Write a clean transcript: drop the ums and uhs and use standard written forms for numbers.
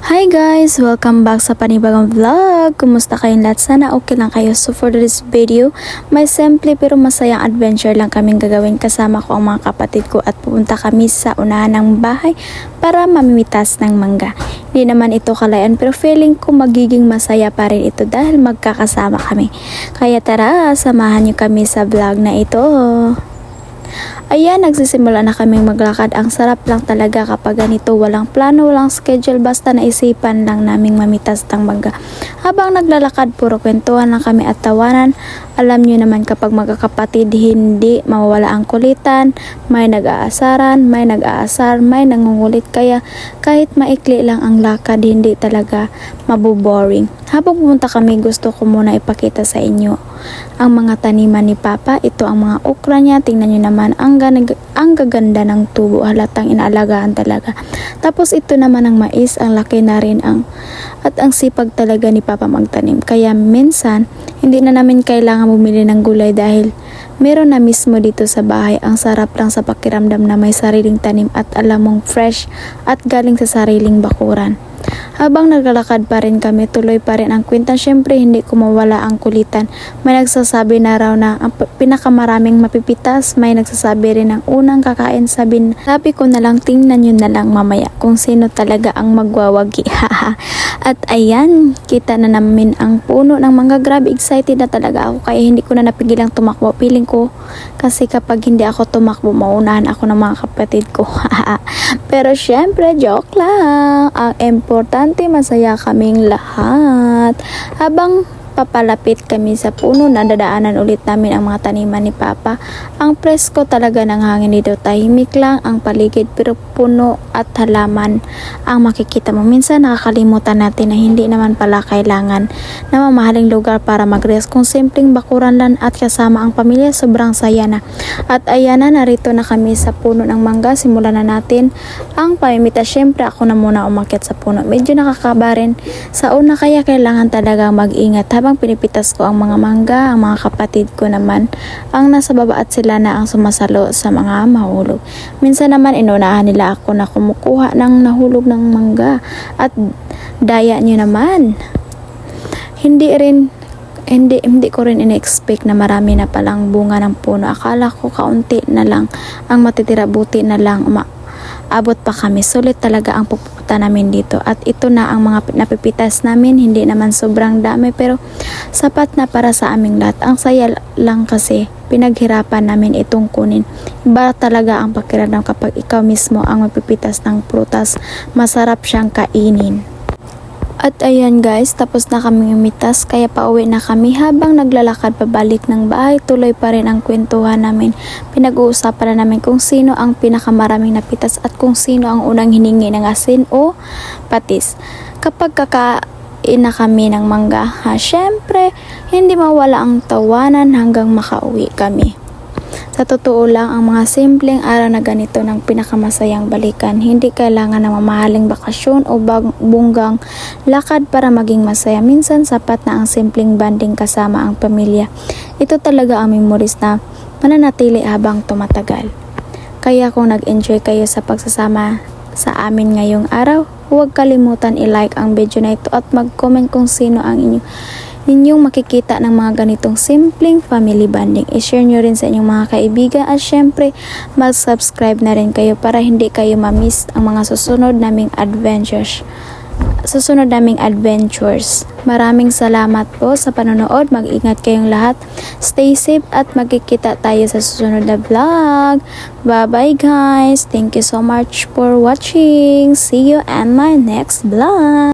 Hi guys! Welcome back sa panibagong vlog. Kumusta kayong lahat? Sana okay lang kayo. So for this video, may simple pero masayang adventure lang kaming gagawin. Kasama ko ang mga kapatid ko at pupunta kami sa unahan ng bahay para mamimitas ng mangga. Hindi naman ito kalayan pero feeling ko magiging masaya pa rin ito dahil magkakasama kami. Kaya tara, samahan niyo kami sa vlog na ito. Ayan, nagsisimula na kaming maglakad. Ang sarap lang talaga kapag ganito, walang plano, walang schedule, basta naisipan lang naming mamitas ng mangga. Habang naglalakad, puro kwentuhan lang kami at tawanan. Alam nyo naman kapag magkakapatid, hindi mawawala ang kulitan, may nag-aasaran, may nag-aasar, may nangungulit, kaya kahit maikli lang ang lakad, hindi talaga maboboring. Habang pumunta kami, gusto ko muna ipakita sa inyo ang mga taniman ni Papa. Ito ang mga okra niya. Tingnan nyo naman, ang gaganda ng tubo. Halatang inaalagaan talaga. Tapos ito naman ang mais. Ang laki na rin at ang sipag talaga ni Papa magtanim. Kaya minsan, hindi na namin kailangan bumili ng gulay dahil meron na mismo dito sa bahay. Ang sarap lang sa pakiramdam na may sariling tanim at alam mong fresh at galing sa sariling bakuran. Habang naglalakad pa rin kami, tuloy pa rin ang kwenta. Syempre, hindi ko mawala ang kulitan. May nagsasabi na raw na ang pinakamaraming mapipitas. May nagsasabi rin ng unang kakain. Sabi ko na lang, tingnan nyo na lang mamaya kung sino talaga ang magwawagi. At ayan, kita na namin ang puno ng mangga. Grabe, excited na talaga ako. Kaya hindi ko na napigilang tumakbo. Feeling ko, kasi kapag hindi ako tumakbo, maunahan ako ng mga kapatid ko. Pero syempre, joke lang. Ang importante, masaya kaming lahat. Habang papalapit kami sa puno, nadadaanan ulit namin ang mga taniman ni Papa. Ang presko talaga ng hangin dito. Tahimik lang ang paligid pero puno at halaman ang makikita mo. Minsan nakakalimutan natin na hindi naman pala kailangan na mamahaling lugar para mag-rest. Kung simpleng bakuran lang at kasama ang pamilya, sobrang saya na. At ayan na, narito na kami sa puno ng mangga. Simulan na natin ang pamimita. Syempre ako na muna umakyat sa puno. Medyo nakakaba rin sa una, kaya kailangan talagang mag-ingat. Habang pinipitas ko ang mga mangga, ang mga kapatid ko naman ang nasa baba at sila na ang sumasalo sa mga mahulog. Minsan naman inunahan nila ako na kumukuha ng nahulog ng mangga. At daya nyo naman, hindi ko rin in-expect na marami na palang bunga ng puno. Akala ko kaunti na lang ang matitira, buti na lang abot pa kami. Sulit talaga ang pupunta namin dito. At ito na ang mga napipitas namin. Hindi naman sobrang dami pero sapat na para sa aming lahat. Ang saya lang kasi pinaghirapan namin itong kunin. Iba talaga ang pakiramdam kapag ikaw mismo ang mapipitas ng prutas. Masarap siyang kainin. At ayan guys, tapos na kami umitas, kaya pauwi na kami. Habang naglalakad pabalik ng bahay, tuloy pa rin ang kwentuhan namin. Pinag-uusapan na namin kung sino ang pinakamaraming napitas at kung sino ang unang hiningi ng asin o patis. Kapag kakain na kami ng mangga, syempre, hindi mawala ang tawanan hanggang makauwi kami. Sa totoo lang, ang mga simpleng araw na ganito ng pinakamasayang balikan. Hindi kailangan ng mamahaling bakasyon o bunggang lakad para maging masaya. Minsan sapat na ang simpleng banding kasama ang pamilya. Ito talaga ang memories na mananatili habang tumatagal. Kaya kung nag-enjoy kayo sa pagsasama sa amin ngayong araw, huwag kalimutan i-like ang video na ito at mag-comment kung sino ang ninyong makikita ng mga ganitong simpleng family bonding. I-share nyo rin sa inyong mga kaibigan at syempre mag-subscribe na rin kayo para hindi kayo ma-miss ang mga susunod naming adventures. Maraming salamat po sa panonood. Mag-ingat kayong lahat. Stay safe at magkikita tayo sa susunod na vlog. Bye-bye guys. Thank you so much for watching. See you in my next vlog.